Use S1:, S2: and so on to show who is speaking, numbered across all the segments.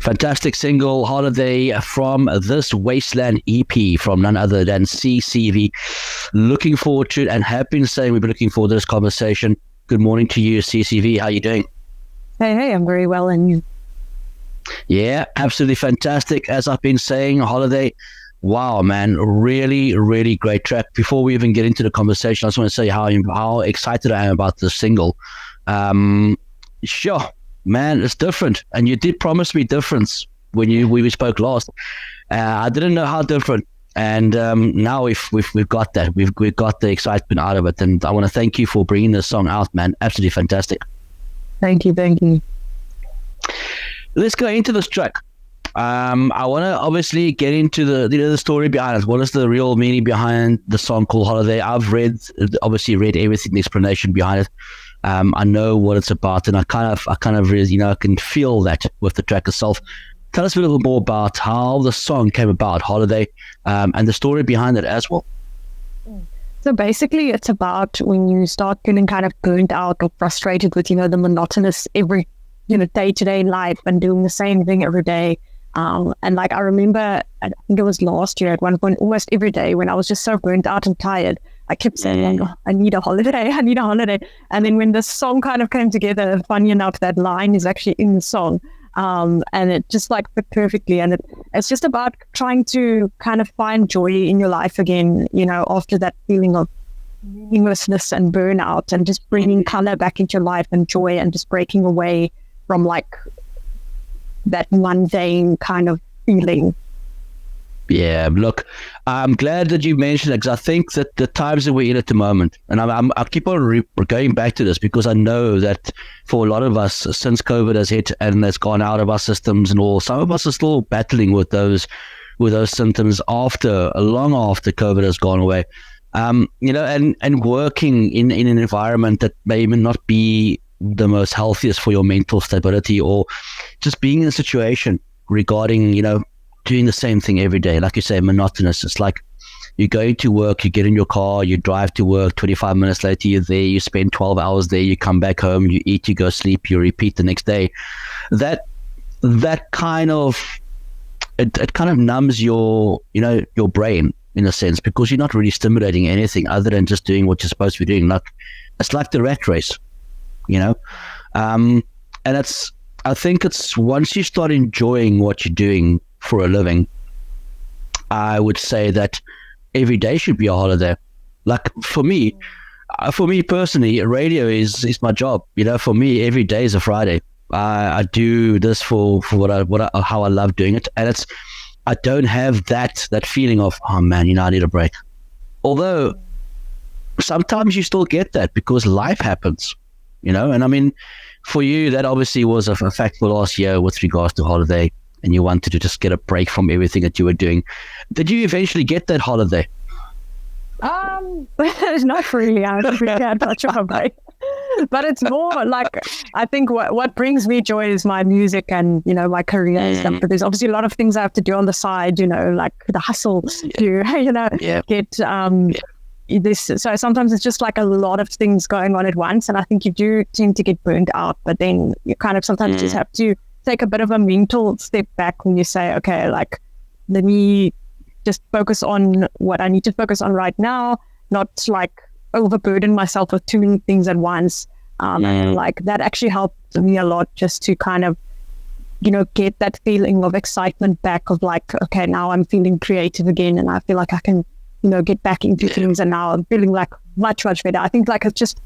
S1: Fantastic single, Holiday, from this Wasteland EP from none other than CECE VEE. Looking forward to it, and have been saying we've been looking forward to this conversation. Good morning to you, CECE VEE. How are you doing?
S2: Hey, I'm very well, and you?
S1: Yeah, absolutely fantastic. As I've been saying, Holiday, wow, man, really, really great track. Before we even get into the conversation, I just want to say how excited I am about this single. Sure, man, it's different, and you did promise me difference when we spoke last. I didn't know how different, and now we've got that. We've got the excitement out of it, and I want to thank you for bringing this song out, man. Absolutely fantastic.
S2: Thank you.
S1: Let's go into this track. I want to obviously get into the story behind it. What is the real meaning behind the song called Holiday? I've read everything, the explanation behind it. I know what it's about, and I kind of really, I can feel that with the track itself. Tell us a little more about how the song came about, Holiday, and the story behind it as well.
S2: So basically, it's about when you start feeling kind of burnt out or frustrated with, the monotonous day-to-day life and doing the same thing every day. And like, I remember, I think it was last year at one point, almost every day when I was just so burnt out and tired, I kept saying, I need a holiday. And then when the song kind of came together, funny enough, that line is actually in the song. And it just like fit perfectly. And it's just about trying to kind of find joy in your life again, after that feeling of meaninglessness and burnout, and just bringing color back into your life and joy, and just breaking away from like that mundane kind of feeling.
S1: Yeah, look, I'm glad that you mentioned it, because I think that the times that we're in at the moment, and I keep on going back to this, because I know that for a lot of us, since COVID has hit and has gone out of our systems and all, some of us are still battling with those symptoms long after COVID has gone away. And working in an environment that may even not be the most healthiest for your mental stability, or just being in a situation regarding, doing the same thing every day, like you say, monotonous. It's like you go to work, you get in your car, you drive to work, 25 minutes later you're there, you spend 12 hours there, you come back home, you eat, you go sleep, you repeat the next day. That kind of, it kind of numbs your brain in a sense, because you're not really stimulating anything other than just doing what you're supposed to be doing. Like, it's like the rat race, and I think it's once you start enjoying what you're doing for a living, I would say that every day should be a holiday. Like for me personally, radio is my job. For me, every day is a Friday. I do this for how I love doing it, and I don't have that feeling of, oh man, I need a break. Although sometimes you still get that because life happens, and I mean, for you, that obviously was a fact for last year with regards to holiday, and you wanted to just get a break from everything that you were doing. Did you eventually get that holiday?
S2: Not really. I don't really had much of a break. But it's more like, I think what brings me joy is my music and, my career and stuff. But there's obviously a lot of things I have to do on the side, like the hustle to get this. So sometimes it's just like a lot of things going on at once. And I think you do tend to get burned out, but then you kind of sometimes just have to take a bit of a mental step back when you say, okay, like, let me just focus on what I need to focus on right now, not like overburden myself with too many things at once. And like that actually helped me a lot, just to kind of, get that feeling of excitement back of like, okay, now I'm feeling creative again, and I feel like I can, get back into things, and now I'm feeling like much, much better. I think like it's just,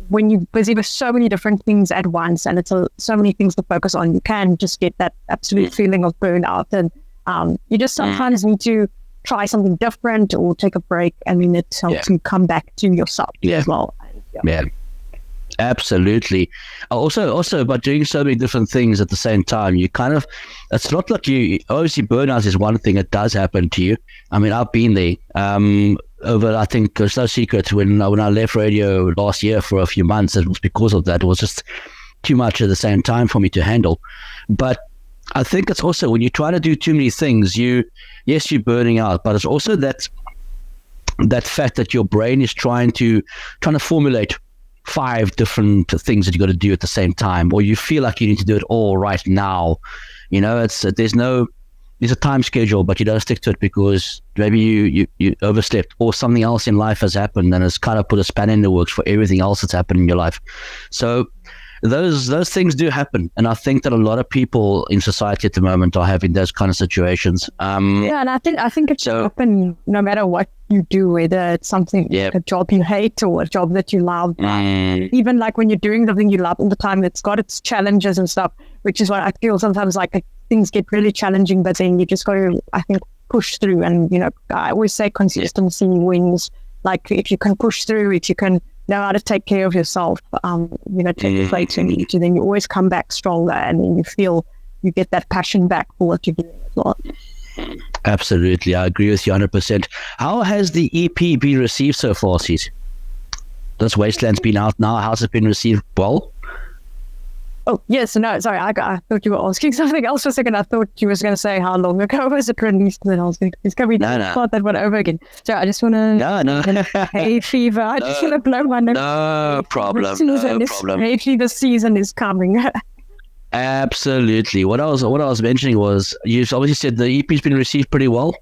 S2: when you're busy with so many different things at once, and it's so many things to focus on, you can just get that absolute feeling of burnout. And you just sometimes need to try something different or take a break, and then it helps you come back to yourself as well.
S1: Yeah, absolutely. Also, by doing so many different things at the same time, you kind of, it's not like obviously burnout is one thing that does happen to you. I mean, I've been there. I think it's no secret, when I left radio last year for a few months, it was because of that. It was just too much at the same time for me to handle. But I think it's also when you try to do too many things, you're burning out, but it's also that fact that your brain is trying to formulate 5 different things that you got to do at the same time, or you feel like you need to do it all right now. there's a time schedule, but you don't stick to it because maybe you overslept or something else in life has happened and it's kind of put a span in the works for everything else that's happened in your life. So those things do happen, and I think that a lot of people in society at the moment are having those kind of situations.
S2: And I think it should happen no matter what you do, whether it's something like a job you hate or a job that you love. Even like when you're doing something you love all the time, it's got its challenges and stuff, which is what I feel sometimes like things get really challenging, but then you just got to, I think, push through. And I always say consistency wins. Like if you can push through, if you can know how to take care of yourself, take your plate and eat, then you always come back stronger, and then you feel you get that passion back for what you're doing as well.
S1: Absolutely, I agree with you 100%. How has the EP been received so far, CECE? This Wasteland's been out now. How's it been received? Well?
S2: Oh, yes. No, sorry. I thought you were asking something else for a second. I thought you was going to say how long ago was it released, and then I was going to start that one over again. So I just want to...
S1: No.
S2: Hay fever. I just want to blow my nose.
S1: No problem.
S2: Hay fever season is coming.
S1: Absolutely. What I was mentioning was, you obviously said the EP's been received pretty well.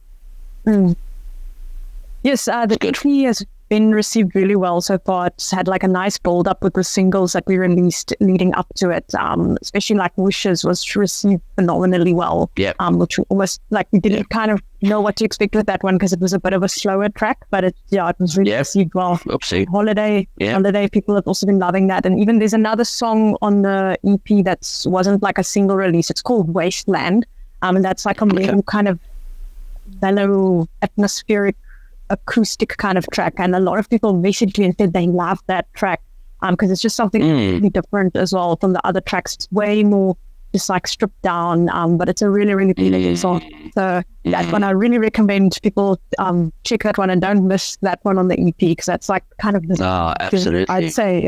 S2: Yes, the EP has been received really well so far. It's had like a nice build up with the singles that we released leading up to it. Especially like Wishes was received phenomenally well. Which almost like we didn't kind of know what to expect with that one because it was a bit of a slower track, but it was really received well.
S1: Oopsie.
S2: Holiday, people have also been loving that. And even there's another song on the EP that wasn't like a single release. It's called Wasteland. And that's like a more kind of mellow, atmospheric, acoustic kind of track, and a lot of people messaged me and said they love that track because it's just something really different as well from the other tracks. It's way more just like stripped down, but it's a really, really beautiful song. So that one I really recommend people check that one and don't miss that one on the EP because that's like kind of
S1: absolutely.
S2: I'd say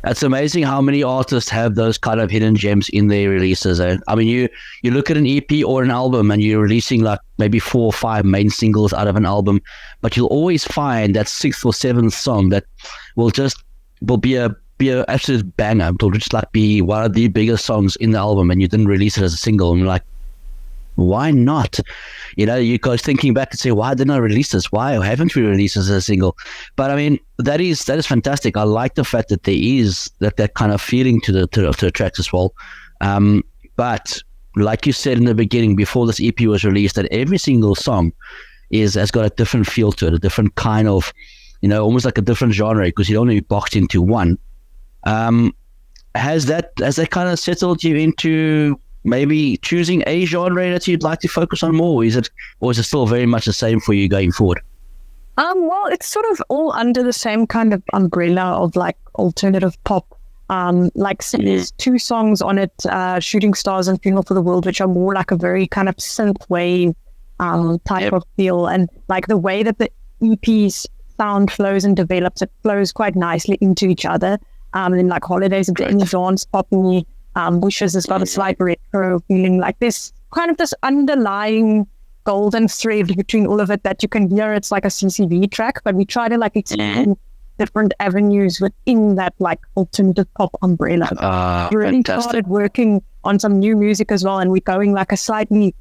S1: It's amazing how many artists have those kind of hidden gems in their releases. I mean, you look at an EP or an album and you're releasing like maybe 4 or 5 main singles out of an album, but you'll always find that 6th or 7th song that will be a absolute banger. It'll just like be one of the biggest songs in the album, and you didn't release it as a single, and you're like, why not? You guys thinking back and say, why didn't I release this? Why haven't we released this as a single? But I mean, that is fantastic. I like the fact that there is that kind of feeling to the tracks as well. But like you said in the beginning, before this EP was released, that every single song has got a different feel to it, a different kind of, almost like a different genre, because you don't want to be boxed into one. Has that kind of settled you into maybe choosing a genre that you'd like to focus on more? Or is it still very much the same for you going forward?
S2: Well, it's sort of all under the same kind of umbrella of like alternative pop. There's 2 songs on it, Shooting Stars and Funeral for the World, which are more like a very kind of synth wave type of feel. And like the way that the EP's sound flows and develops, it flows quite nicely into each other. And then like Holidays and dance poppy. Wishes has got a slight retro feeling, like this kind of this underlying golden thread between all of it that you can hear. It's like a CECE VEE track, but we try to like explore different avenues within that like alternative pop umbrella. We really started working on some new music as well, and we're going like a slightly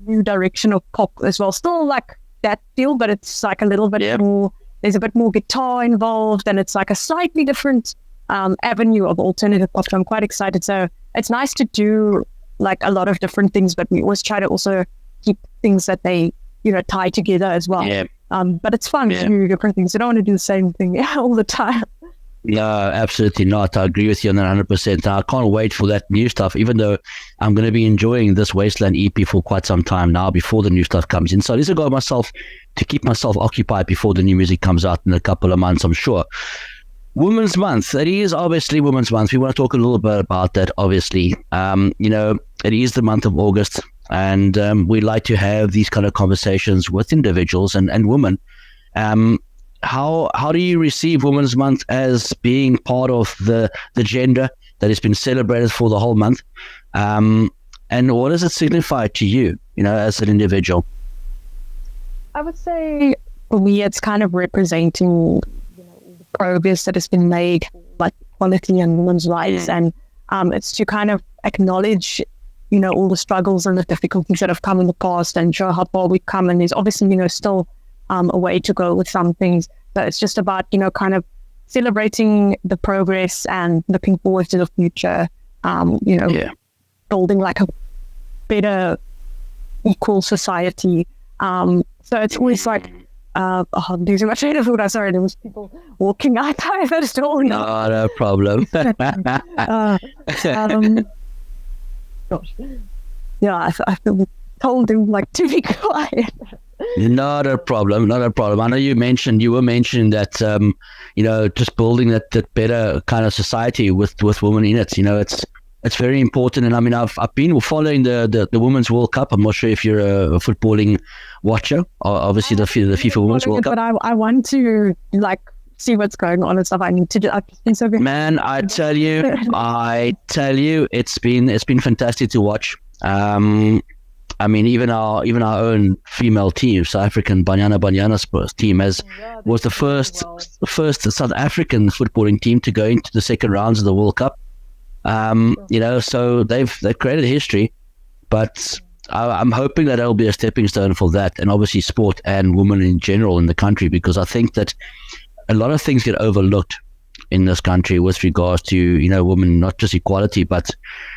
S2: new direction of pop as well. Still like that feel, but it's like a little bit more, there's a bit more guitar involved, and it's like a slightly different avenue of alternative pop. So I'm quite excited. So it's nice to do like a lot of different things, but we always try to also keep things that they tie together as well. But it's fun to do different things. You don't want to do the same thing all the time.
S1: No, absolutely not. I agree with you on that 100%. I can't wait for that new stuff, even though I'm going to be enjoying this Wasteland EP for quite some time now before the new stuff comes in. So at least I got myself to keep myself occupied before the new music comes out in a couple of months, I'm sure. Women's Month. It is obviously Women's Month. We want to talk a little bit about that, obviously. It is the month of August, and we like to have these kind of conversations with individuals and women. How do you receive Women's Month as being part of the gender that has been celebrated for the whole month? And what does it signify to you, as an individual?
S2: I would say for me, it's kind of representing progress that has been made, like equality and women's rights, and it's to kind of acknowledge all the struggles and the difficulties that have come in the past and show how far we've come. And there's obviously, still a way to go with some things. But it's just about, kind of celebrating the progress and looking forward to the future, building like a better, equal society. So it's always like, I'm losing my train of thought. Sorry, there was people walking out by the door.
S1: Not a problem.
S2: Gosh. Yeah, I told him like to be quiet.
S1: Not a problem. I know you were mentioning that, just building that better kind of society with women in it. It's very important. And I mean, I've been following the Women's World Cup. I'm not sure if you're a footballing watcher. Obviously, the FIFA Women's World Cup.
S2: But I want to see what's going on and stuff. I need to do. I've been so good.
S1: Man, I tell you, it's been fantastic to watch. I mean, even our own female team, South African Banyana Spurs team, was the first South African footballing team to go into the second rounds of the World Cup. So they've created history, but I'm hoping that it'll be a stepping stone for that, and obviously sport and women in general in the country, because I think that a lot of things get overlooked in this country with regards to women, not just equality, but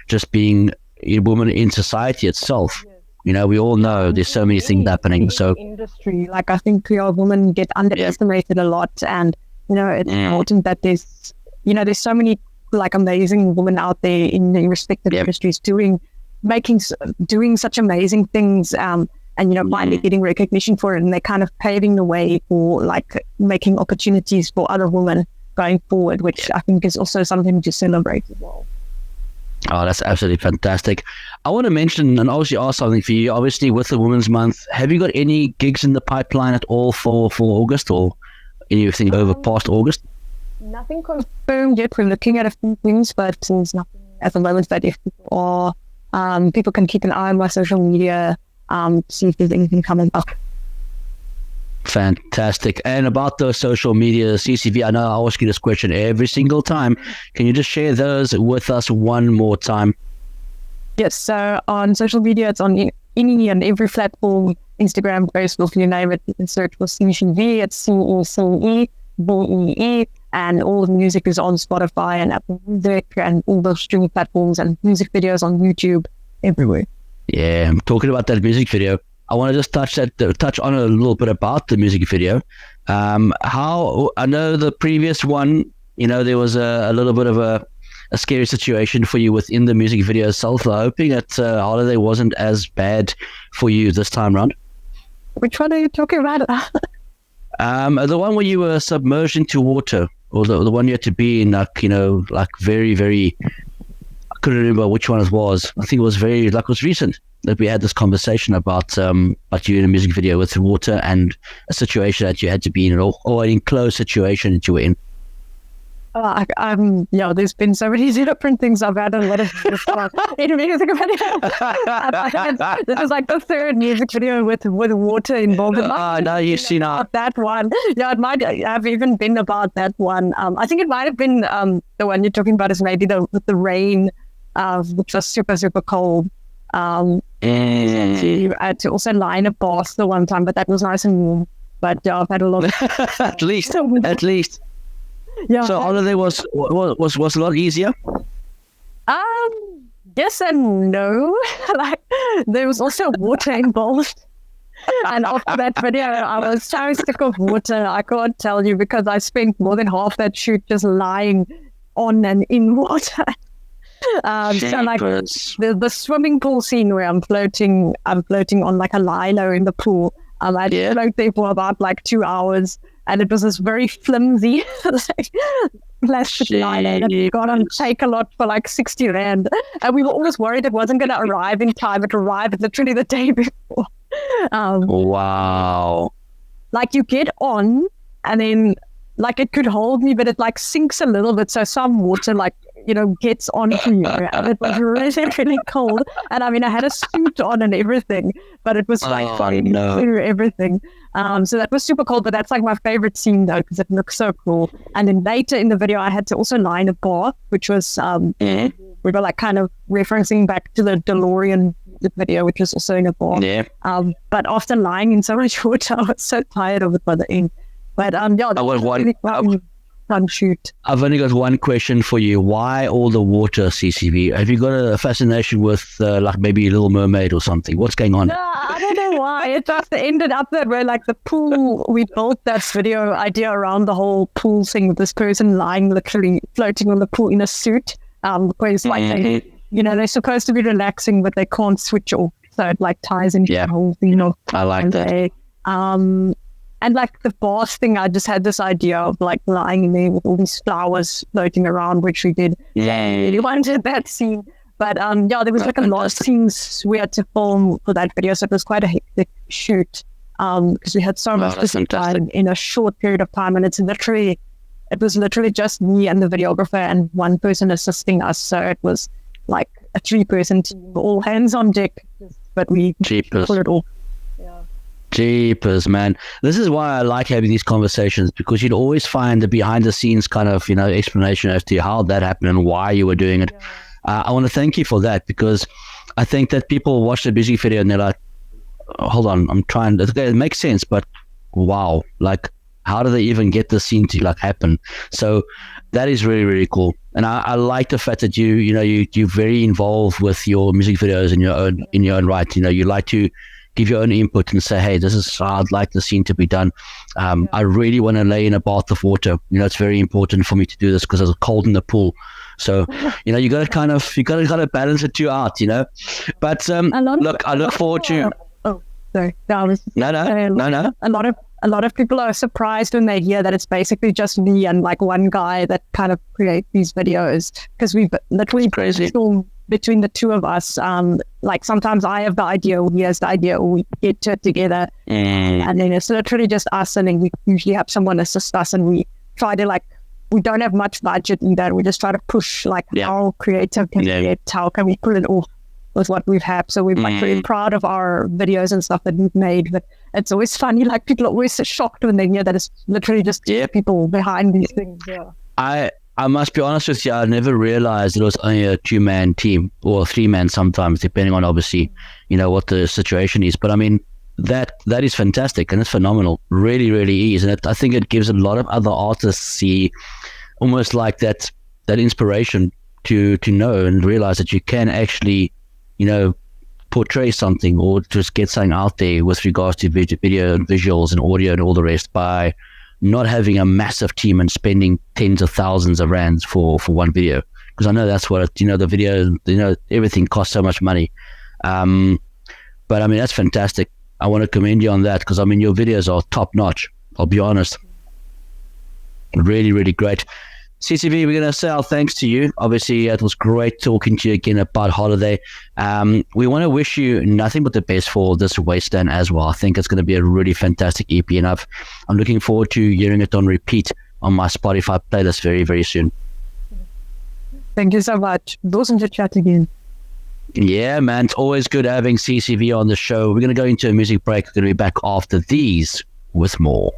S1: just being women in society itself. We all know there's so many things happening. So
S2: industry, I think women get underestimated a lot, and it's important that there's so many amazing women out there in the respective industries doing such amazing things, and finally getting recognition for it, and they're kind of paving the way for making opportunities for other women going forward, which I think is also something to celebrate as well.
S1: Oh, that's absolutely fantastic. I want to mention and obviously ask something for you. Obviously, with the Women's Month, have you got any gigs in the pipeline at all for August, or anything over past August?
S2: Nothing confirmed yet. We're looking at a few things, but there's nothing at the moment. But if people can keep an eye on my social media, see if there's anything coming up.
S1: Fantastic. And about the social media, CECE VEE, I know I ask you this question every single time. Can you just share those with us one more time?
S2: Yes. So on social media, it's on any and every platform, Instagram, Facebook, you name it. You can search for CECE VEE. It's CECE VEE. And all the music is on Spotify and Apple Music and all those streaming platforms, and music videos on YouTube, everywhere.
S1: Yeah, I'm talking about that music video. I want to just touch on a little bit about the music video. How I know the previous one, there was a little bit of a scary situation for you within the music video itself. I'm hoping that Holiday wasn't as bad for you this time around.
S2: Which one are you talking about?
S1: The one where you were submerged into water, or the one you had to be in, very, very. I couldn't remember which one it was. I think it was it was recent that we had this conversation about you in a music video with water and a situation that you had to be in, or an enclosed situation that you were in.
S2: There's been so many different things I've had on what is this music video. This is the third music video with water involved.
S1: No, you've seen
S2: that one. Yeah, it might have even been about that one. I think it might have been the one you're talking about is maybe with the rain, which was super, super cold. I had to also line a bath the one time, but that was nice and warm. But I've had a lot of
S1: at least.
S2: Yeah.
S1: So Holiday was a lot easier?
S2: Yes and no. There was also water involved. And after that video, I was so sick of water. I can't tell you, because I spent more than half that shoot just lying on and in water. The swimming pool scene where I'm floating on a lilo in the pool. I had to float there for about 2 hours. And it was this very flimsy plastic lino that we got on Take a Lot for 60 Rand. And we were always worried it wasn't going to arrive in time. It arrived literally the day before.
S1: Wow.
S2: You get on, and then it could hold me, but it sinks a little bit. So some water gets onto you. And it was really, really cold. And I mean, I had a suit on and everything, but it was through everything. So that was super cool, but that's my favorite scene though, because it looks so cool. And then later in the video, I had to also line a bar, which was we were like kind of referencing back to the DeLorean video, which was also in a bar.
S1: Yeah.
S2: But after lying in so much water, I was so tired of it by the end. But yeah, that was really fun shoot.
S1: I've only got one question for you. Why all the water, CCV? Have you got a fascination with like maybe Little Mermaid or something? What's going on?
S2: No, I don't know why. It just ended up that way. Like the pool, we built that video idea around the whole pool thing with this person lying, literally floating on the pool in a suit. Because like they're supposed to be relaxing, but they can't switch off. So it like ties into the whole thing of.
S1: I like that.
S2: And like the boss thing, I just had this idea of like lying in there with all these flowers floating around, which we did.
S1: Yeah.
S2: I really wanted that scene. But there was like a lot of scenes we had to film for that video. So it was quite a hectic shoot because we had so much to time in a short period of time. And it was literally just me and the videographer and one person assisting us. So it was like a 3-person team, all hands on deck. But we pulled it off.
S1: Jeepers, man. This is why I like having these conversations, because you'd always find the behind the scenes kind of, explanation as to how that happened and why you were doing it. I want to thank you for that, because I think that people watch the music video and they're like, hold on, it makes sense, but wow, like how do they even get the scene to like happen? So that is really, really cool. And I like the fact that you're very involved with your music videos in your own right. You like to give your own input and say, hey, this is how I'd like the scene to be done. I really want to lay in a bath of water. It's very important for me to do this because it's cold in the pool. So, you got to kind of balance the two out, But look, I look forward to.
S2: Oh, sorry. No. A lot of people are surprised when they hear that it's basically just me and like one guy that kind of create these videos, because we've literally brainstormed between the two of us. Like sometimes I have the idea, or he has the idea, or we get to it together, and then it's literally just us, and then we usually have someone assist us, and we try to we don't have much budget either. We just try to push how creative can we get, how can we pull it off with what we've had. So we're really proud of our videos and stuff that we've made. But it's always funny, like people are always so shocked when they hear that it's literally just people behind these things. Yeah.
S1: I must be honest with you, I never realized it was only a 2-man team, or a 3-man sometimes, depending on obviously, what the situation is. But I mean, that is fantastic and it's phenomenal. Really, really is. And I think it gives a lot of other artists almost like that inspiration to know and realize that you can actually, portray something or just get something out there with regards to video and visuals and audio and all the rest by not having a massive team and spending tens of thousands of rands for one video. Because I know that's what, the video, everything costs so much money. But I mean, that's fantastic. I want to commend you on that, because I mean, your videos are top notch. I'll be honest. Really, really great. CECE VEE, we're going to say our thanks to you. Obviously, it was great talking to you again about Holiday. We want to wish you nothing but the best for this Wasteland as well. I think it's going to be a really fantastic EP, and I'm looking forward to hearing it on repeat on my Spotify playlist very, very soon.
S2: Thank you so much. Awesome to chat again.
S1: Yeah, man. It's always good having CECE VEE on the show. We're going to go into a music break. We're going to be back after these with more.